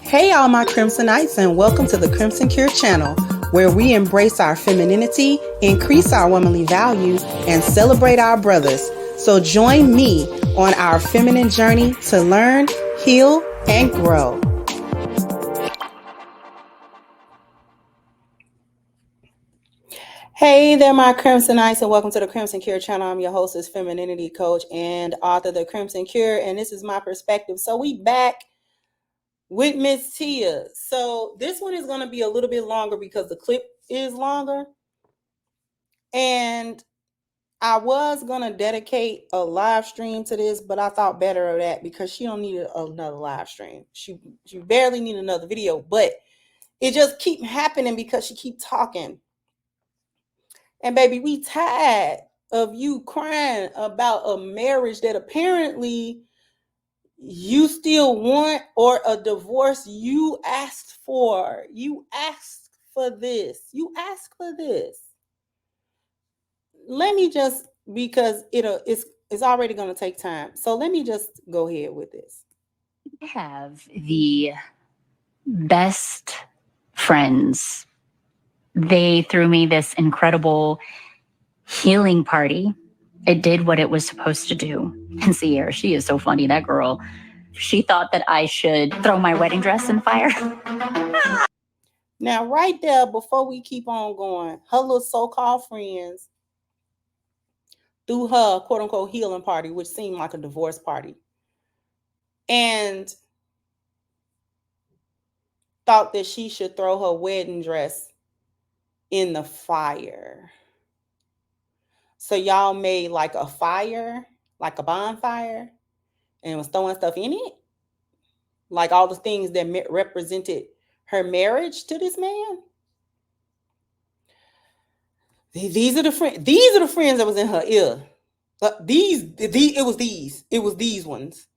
Hey all my Crimsonites, and welcome to the Crimson Cure channel, where we embrace our femininity, increase our womanly values, and celebrate our brothers. So join me on our feminine journey to learn, heal, and grow. Hey there, my Crimsonites, and welcome to the Crimson Cure channel. I'm your hostess, femininity coach, and author of the Crimson Cure, and this is my perspective. So we back with Miss Tia. So this one is going to be a little bit longer because the clip is longer. And I was going to dedicate a live stream to this, but I thought better of that because she don't need another live stream. She barely need another video, but it just keep happening because she keep talking. And baby, we tired of you crying about a marriage that apparently you still want, or a divorce you asked for. You asked for this. You asked for this. Let me just, because it's already going to take time. So let me just go ahead with this. I have the best friends. They threw me this incredible healing party. It did what it was supposed to do. And Sierra, she is so funny, that girl. She thought that I should throw my wedding dress in the fire. Now, right there, before we keep on going, her little so-called friends threw her quote-unquote healing party, which seemed like a divorce party, and thought that she should throw her wedding dress in the fire. So y'all made like a fire, like a bonfire, and was throwing stuff in it, like all the things that represented her marriage to this man. These are the friends. These are the friends that was in her ear. It was these ones.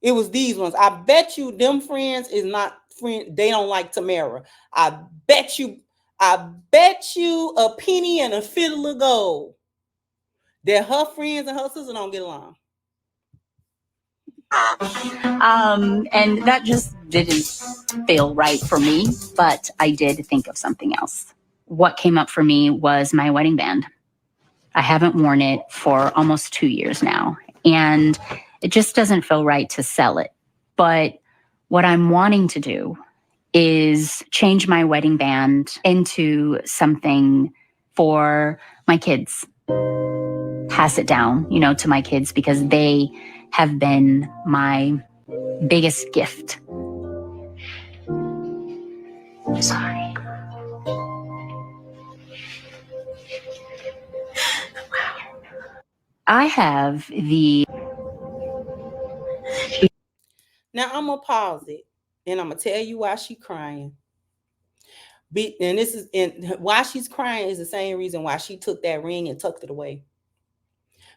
It was these ones. I bet you them friends is not friend. They don't like Tamara. I bet you a penny and a fiddle of gold that her friends and her sister don't get along. And that just didn't feel right for me, but I did think of something else. What came up for me was my wedding band. I haven't worn it for almost 2 years now, and it just doesn't feel right to sell it. But what I'm wanting to do is change my wedding band into something for my kids. Pass it down, to my kids, because they have been my biggest gift. Sorry. I have the... Now I'm gonna pause it, and I'm gonna tell you why she's crying. And why she's crying is the same reason why she took that ring and tucked it away.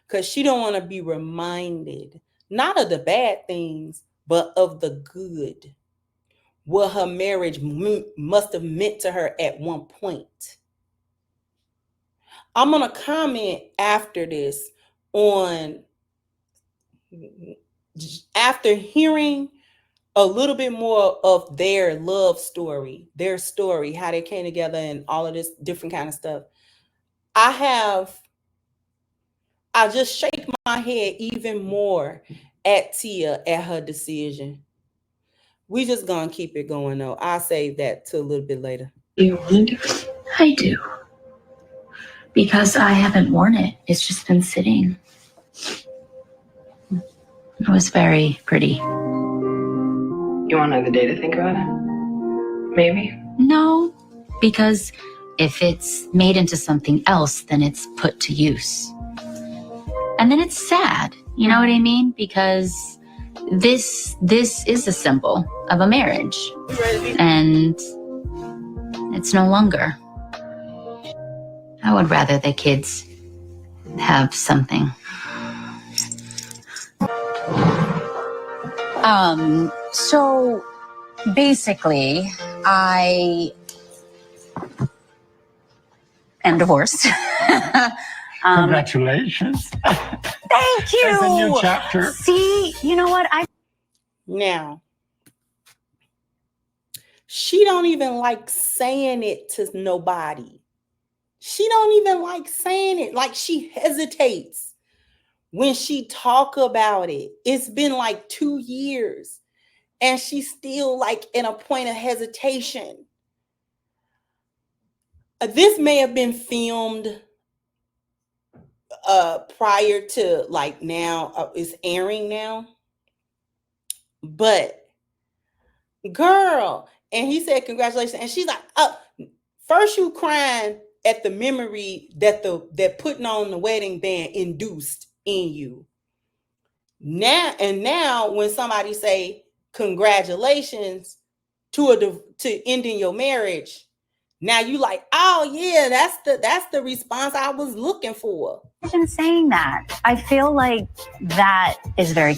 Because she don't want to be reminded, not of the bad things, but of the good. What her marriage must have meant to her at one point. I'm going to comment after this on, after hearing a little bit more of their love story, their story, how they came together and all of this different kind of stuff. I just shake my head even more at Tia, at her decision. We just gonna keep it going though. I'll save that to a little bit later. Do you want to do it? I do. Because I haven't worn it. It's just been sitting. It was very pretty. You want another day to think about it? Maybe? No, because if it's made into something else, then it's put to use. And then it's sad, you know what I mean? Because this is a symbol of a marriage. And it's no longer. I would rather the kids have something. So basically, I am divorced. Congratulations. Thank you. That's a new chapter. See, you know what? Now, She don't even like saying it to nobody. She don't even like saying it. Like, she hesitates when she talk about it. It's been like 2 years and she's still like in a point of hesitation. This may have been filmed prior to, like, now it's airing now. But girl, and he said congratulations, and she's like, first you crying at the memory that putting on the wedding band induced in you. Now when somebody say congratulations to ending your marriage, now you like, oh yeah, that's the response I was looking for. Imagine saying that. I feel like that is very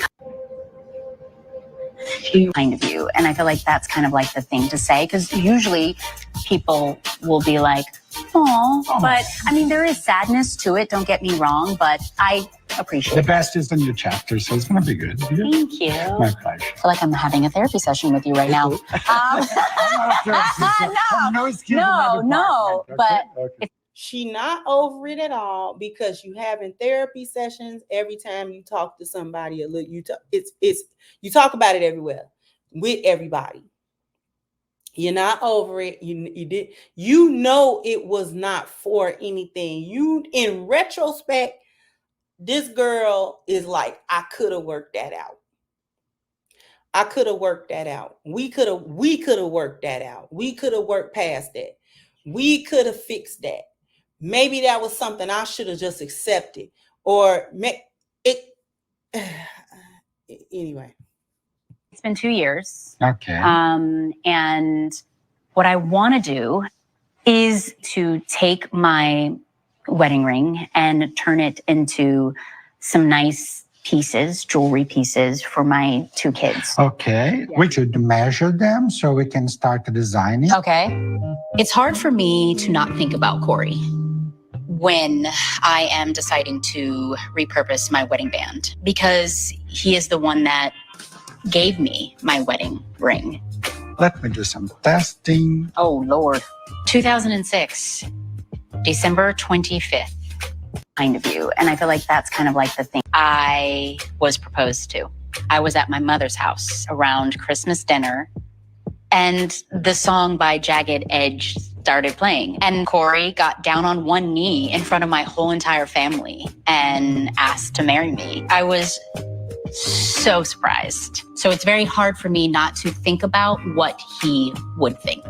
kind of you. And I feel like that's kind of like the thing to say, because usually people will be like, oh, but I mean, there is sadness to it. Don't get me wrong, but I appreciate the best is the new chapter, so it's going to be good. Yeah. Thank you. My pleasure. I feel like I'm having a therapy session with you right now. No, but she not over it at all, because you having therapy sessions every time you talk to somebody. You talk about it everywhere with everybody. You're not over it. You know it was not for anything. You, in retrospect, this girl is like, I could have worked that out. I could have worked that out. We could have worked that out. We could have worked past that. We could have fixed that. Maybe that was something I should have just accepted, or it. Anyway, it's been 2 years. Okay. And what I want to do is to take my wedding ring and turn it into some nice pieces, jewelry pieces for my 2 kids. Okay. Yeah. We should measure them so we can start designing. Okay. It's hard for me to not think about Corey when I am deciding to repurpose my wedding band, because he is the one that gave me my wedding ring. Let me do some testing. Oh, Lord. 2006, December 25th, kind of you. And I feel like that's kind of like the thing. I was proposed to. I was at my mother's house around Christmas dinner, and the song by Jagged Edge started playing. And Corey got down on one knee in front of my whole entire family and asked to marry me. I was so surprised. So it's very hard for me not to think about what he would think.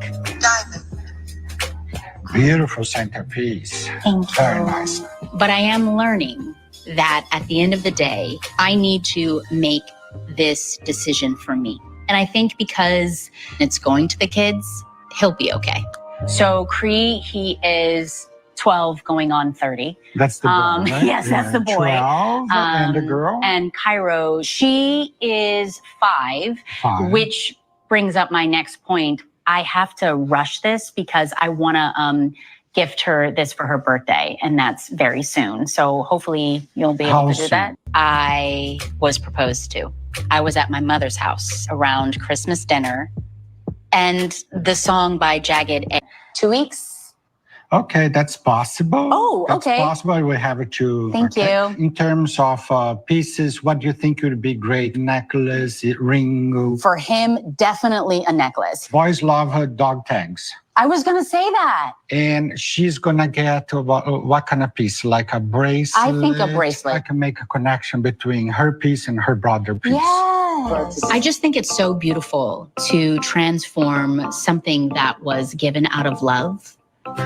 Beautiful centerpiece. Thank you. Very nice. But I am learning that at the end of the day, I need to make this decision for me. And I think because it's going to the kids, he'll be okay. So Cree, he is 12 going on 30. That's the boy, right? Yes, that's the boy. 12, and the girl? And Cairo, she is 5, which brings up my next point. I have to rush this because I want to gift her this for her birthday, and that's very soon. So hopefully you'll be able to do that. I was proposed to. I was at my mother's house around Christmas dinner, and the song by Jagged Edge. 2 weeks. Okay, that's possible. Oh, okay. That's possible. We have to. Thank you. In terms of pieces, what do you think would be great? Necklace, ring? For him, definitely a necklace. Boys love her dog tags. I was going to say that. And she's going to get what kind of piece? Like a bracelet? I think a bracelet. I can make a connection between her piece and her brother piece. Yes. I just think it's so beautiful to transform something that was given out of love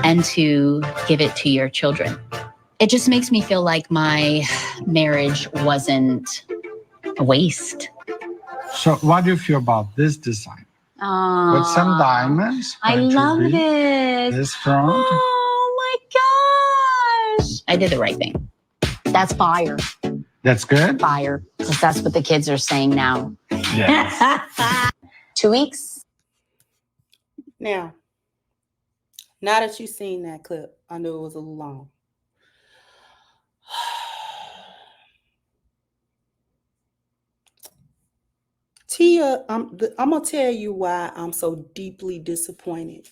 and to give it to your children. It just makes me feel like my marriage wasn't a waste. So what do you feel about this design? With some diamonds. I love this. This front. Oh my gosh. I did the right thing. That's fire. That's good? Fire. Because that's what the kids are saying now. Yes. 2 weeks. Now that you've seen that clip, I knew it was a little long. Tia, I'm gonna tell you why I'm so deeply disappointed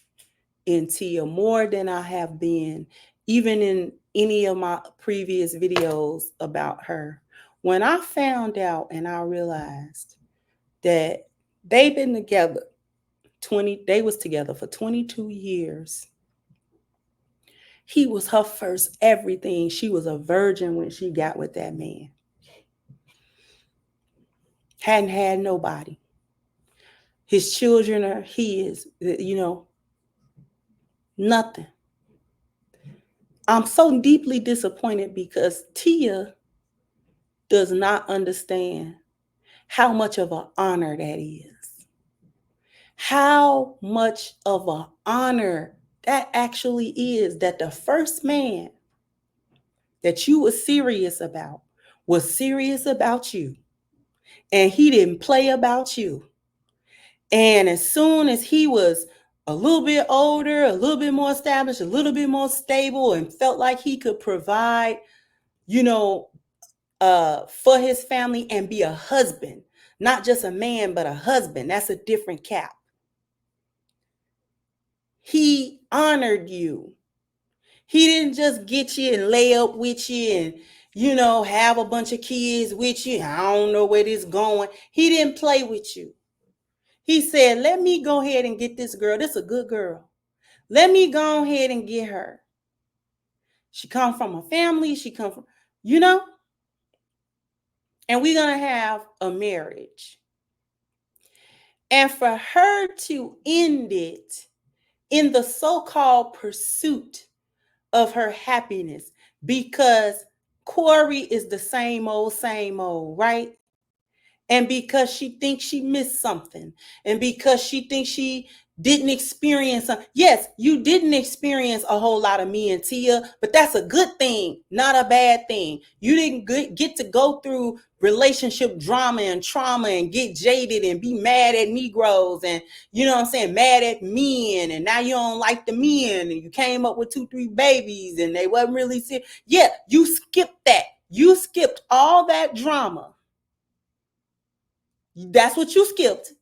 in Tia, more than I have been even in any of my previous videos about her. When I found out and I realized that they've been together they was together for 22 years. He was her first everything. She was a virgin when she got with that man. Hadn't had nobody. His children are his, nothing. I'm so deeply disappointed because Tia does not understand how much of an honor that is. How much of an honor that actually is, that the first man that you were serious about was serious about you. And he didn't play about you. And as soon as he was a little bit older, a little bit more established, a little bit more stable, and felt like he could provide, for his family and be a husband, not just a man, but a husband. That's a different cap. He honored you. He didn't just get you and lay up with you and, have a bunch of kids with you. I don't know where this is going. He didn't play with you. He said, let me go ahead and get this girl. This is a good girl. Let me go ahead and get her. She come from a family. She come from, and we're going to have a marriage. And for her to end it in the so-called pursuit of her happiness, because Corey is the same old, right? And because she thinks she missed something, and because she thinks she didn't experience something. Yes, you didn't experience a whole lot of me and Tia, but that's a good thing, not a bad thing. You didn't get to go through relationship drama and trauma and get jaded and be mad at Negroes and, mad at men, and now you don't like the men, and you came up with 2-3 babies and they wasn't really serious. Yeah, you skipped that. You skipped all that drama. That's what you skipped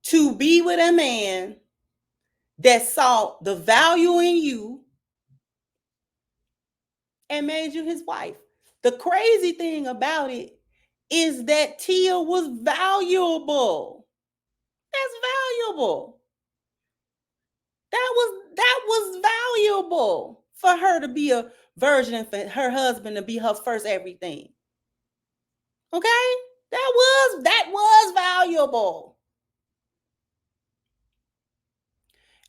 to be with a man that saw the value in you and made you his wife. The crazy thing about it is that Tia was valuable. That's valuable. That was valuable for her to be a virgin and for her husband to be her first everything. Okay? That was valuable.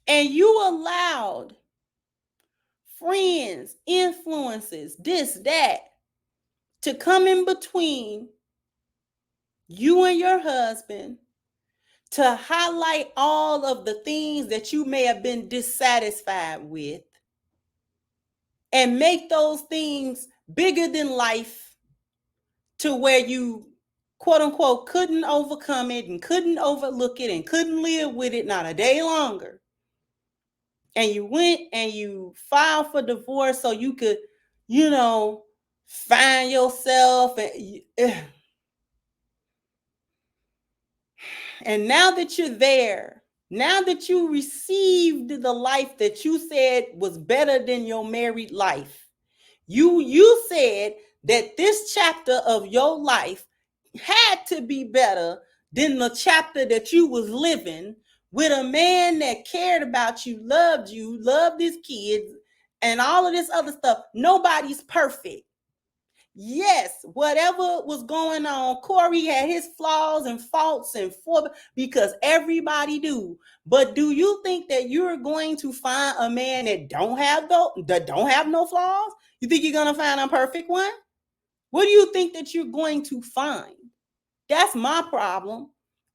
And you allowed friends, influences, this, that, to come in between you and your husband to highlight all of the things that you may have been dissatisfied with and make those things bigger than life to where you, quote unquote, couldn't overcome it and couldn't overlook it and couldn't live with it not a day longer. And you went and you filed for divorce so you could, find yourself. And now that you're there, now that you received the life that you said was better than your married life, you said that this chapter of your life had to be better than the chapter that you was living with a man that cared about you, loved his kids, and all of this other stuff. Nobody's perfect. Yes, whatever was going on, Corey had his flaws and faults and because everybody do. But do you think that you're going to find a man that don't have no flaws? You think you're gonna find a perfect one? What do you think that you're going to find? That's my problem.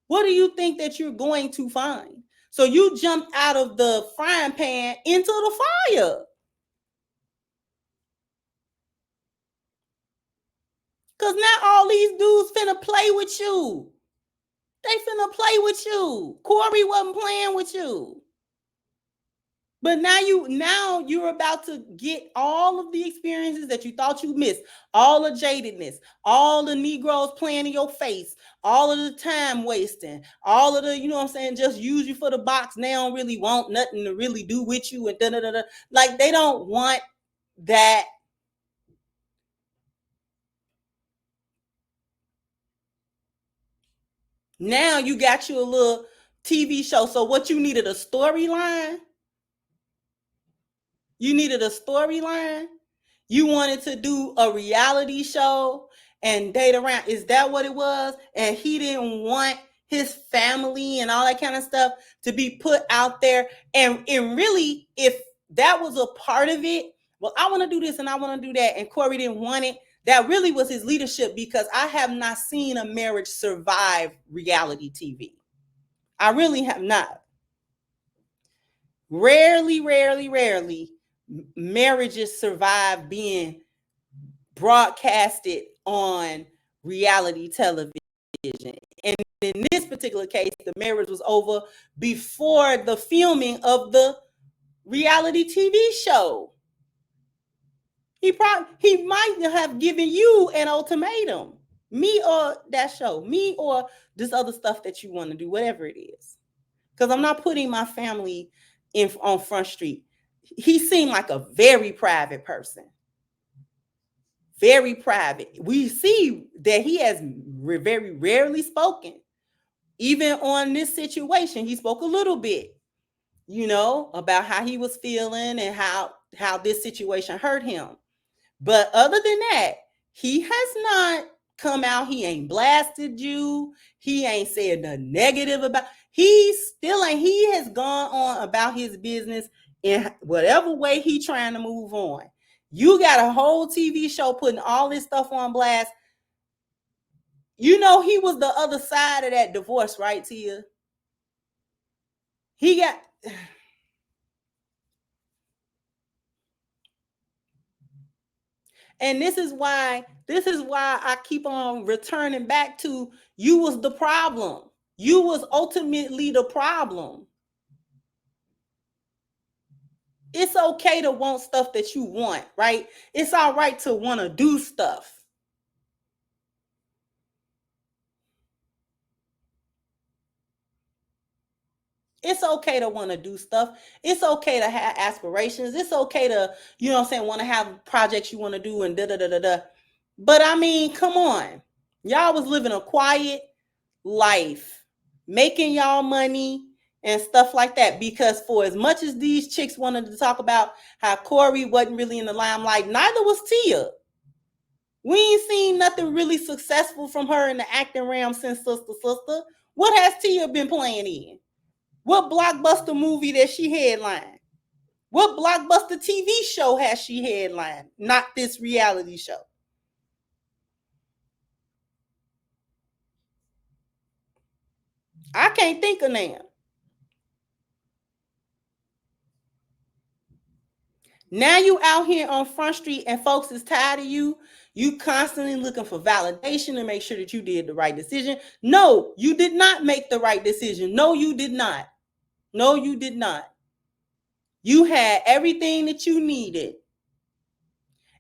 What do you think that you're going to find? So you jumped out of the frying pan into the fire. Because now all these dudes finna play with you. They finna play with you. Corey wasn't playing with you. But now you're about to get all of the experiences that you thought you missed, all the jadedness, all the Negroes playing in your face, all of the time wasting, all of the, you know what I'm saying, just use you for the box. They don't really want nothing to really do with you and da-da-da-da. Like they don't want that. Now you got you a little TV show. So what you needed, a storyline? You needed a storyline? You wanted to do a reality show and date around. Is that what it was? And he didn't want his family and all that kind of stuff to be put out there. And really, if that was a part of it, well, I want to do this and I want to do that, and Corey didn't want it, that really was his leadership, because I have not seen a marriage survive reality TV. I really have not. Rarely marriages survive being broadcasted on reality television. And in this particular case, the marriage was over before the filming of the reality TV show. He might have given you an ultimatum, me or that show, me or this other stuff that you want to do, whatever it is. Because I'm not putting my family on Front Street. He seemed like a very private person. Very private. We see that he has very rarely spoken. Even on this situation, he spoke a little bit, about how he was feeling and how this situation hurt him. But other than that, he has not come out. He ain't blasted you. He ain't said nothing negative about. He has gone on about his business in whatever way he trying to move on. You got a whole TV show putting all this stuff on blast. He was the other side of that divorce, right, Tia? He got... And this is why I keep on returning back to, you was the problem. You was ultimately the problem. It's okay to want stuff that you want, right? It's all right to want to do stuff. It's okay to want to do stuff. It's okay to have aspirations. It's okay to, want to have projects you want to do and da-da-da-da-da. But I mean, come on. Y'all was living a quiet life, making y'all money and stuff like that. Because for as much as these chicks wanted to talk about how Corey wasn't really in the limelight, neither was Tia. We ain't seen nothing really successful from her in the acting realm since Sister. What has Tia been playing in? What blockbuster movie that she headlined? What blockbuster TV show has she headlined? Not this reality show. I can't think of name. Now you out here on Front Street and folks is tired of you. You constantly looking for validation to make sure that you did the right decision. No, you did not make the right decision. No, you did not. No, you did not. You had everything that you needed.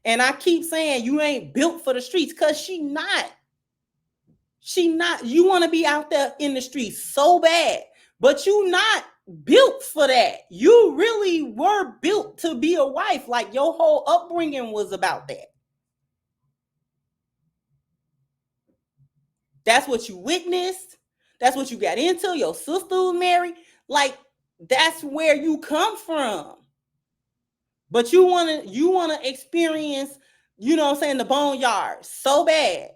And I keep saying you ain't built for the streets, because she not. You want to be out there in the streets so bad, but you not built for that. You really were built to be a wife. Like your whole upbringing was about that. That's what you witnessed. That's what you got into. Your sister was married. Like, that's where you come from. But you want to experience, the boneyard so bad.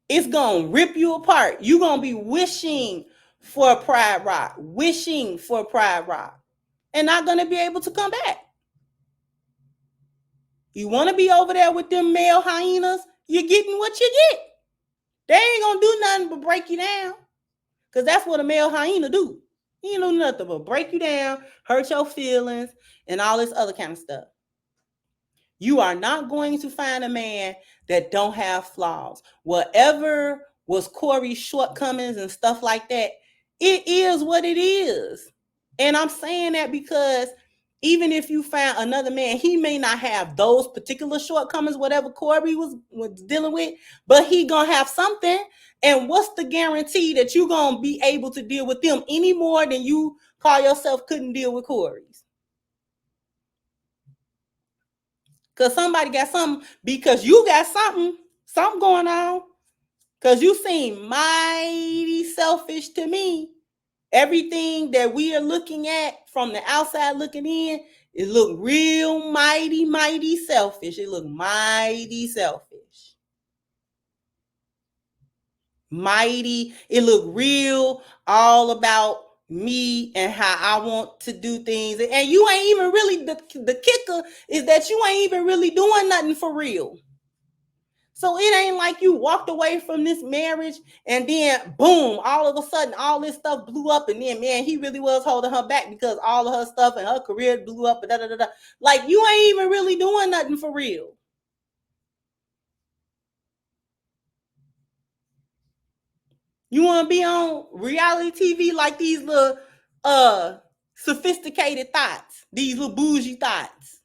It's going to rip you apart. You're going to be wishing for a Pride Rock, and not going to be able to come back. You want to be over there with them male hyenas, you're getting what you get. They ain't going to do nothing but break you down, because that's what a male hyena do. He ain't do nothing but break you down, hurt your feelings, and all this other kind of stuff. You are not going to find a man that don't have flaws. Whatever was Corey's shortcomings and stuff like that, It is what it is. And I'm saying that because even if you found another man, he may not have those particular shortcomings, whatever Corey was dealing with, but he gonna have something. And what's the guarantee that you gonna be able to deal with them any more than you call yourself couldn't deal with Corey's? Because somebody got something, because you got something going on. Because you seem mighty selfish to me. Everything that we are looking at from the outside looking in, it look real mighty selfish. It look mighty selfish. Mighty, it look real, all about me and how I want to do things. And you ain't even really, the kicker is that you ain't even really doing nothing for real. So it ain't like you walked away from this marriage and then boom, all of a sudden all this stuff blew up, and then man, he really was holding her back because all of her stuff and her career blew up and da da da da. Like you ain't even really doing nothing for real. You want to be on reality TV like these little sophisticated thoughts, these little bougie thoughts.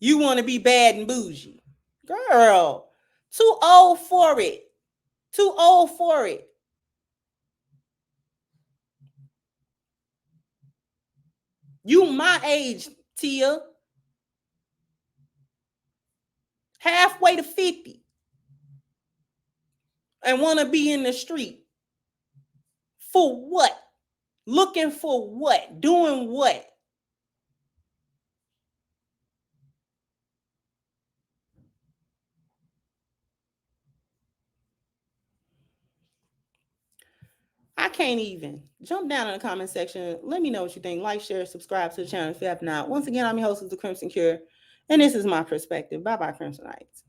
You want to be bad and bougie. Girl, too old for it. Too old for it. You my age, Tia. Halfway to 50. And want to be in the street. For what? Looking for what? Doing what? I can't even. Jump down in the comment section. Let me know what you think. Like, share, subscribe to the channel if you have not. Once again, I'm your host of The Crimson Cure, and this is my perspective. Bye-bye, Crimsonites.